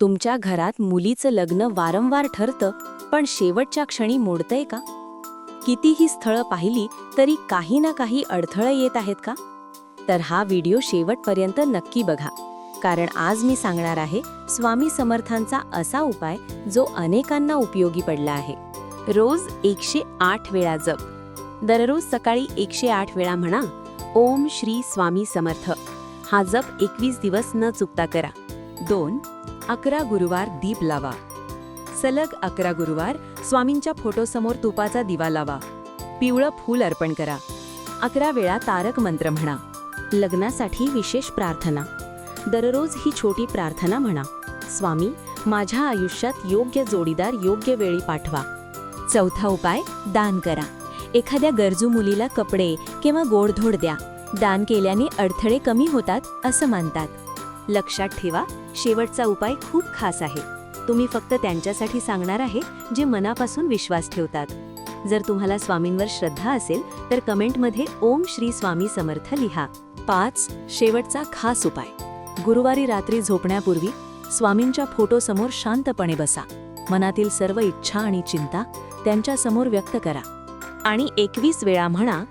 तुमच्या घरात मुलीचं लग्न वारंवार ठरतं, पण शेवटच्या क्षणी मोडतंय का? कितीही स्थळं पाहिली तरी काही ना काही अडथळे येत आहेत का? तर हा व्हिडिओ शेवटपर्यंत नक्की बघा, कारण आज मी सांगणार आहे स्वामी समर्थांचा असा उपाय जो अनेकांना उपयोगी पडला आहे. रोज 108 वेळा जप. दररोज सकाळी 108 वेळा म्हणा, ओम श्री स्वामी समर्थ. हा जप 21 दिवस न चुकता करा. 2. 11 गुरुवार दीप लावा. सलग 11 गुरुवार स्वामींच्या फोटोसमोर तुपाचा दिवा लावा. पिवळं फूल अर्पण करा. 11 वेळा तारक मंत्र म्हणा. लग्नासाठी विशेष प्रार्थना. दररोज ही छोटी प्रार्थना म्हणा, स्वामी माझ्या आयुष्यात योग्य जोडीदार योग्य वेळी पाठवा. 4था उपाय, दान करा. एखाद्या गरजू मुलीला कपडे किंवा गोडधोड द्या. दान केल्याने अडथळे कमी होतात असं मानतात. लक्षात ठेवा, शेवटचा उपाय खूप खास आहे. तुम्ही फक्त त्यांच्यासाठी सांगणार आहे जे मनापासून विश्वास ठेवतात. जर तुम्हाला स्वामींवर श्रद्धा असेल तर कमेंटमध्ये ओम श्री स्वामी समर्थ लिहा. 5. शेवटचा खास उपाय. गुरुवारी रात्री झोपण्यापूर्वी स्वामींच्या फोटोसमोर शांतपणे बसा. मनातील सर्व इच्छा आणि चिंता त्यांच्यासमोर व्यक्त करा आणि 21 वेळा म्हणा,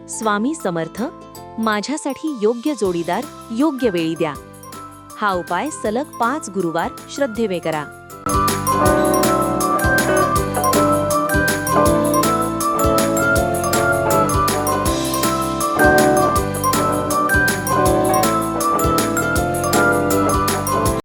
स्वामी समर्थ माझ्यासाठी योग्य जोडीदार योग्य वेळी द्या. हा उपाय सलग 5 गुरुवार श्रद्धेने करा.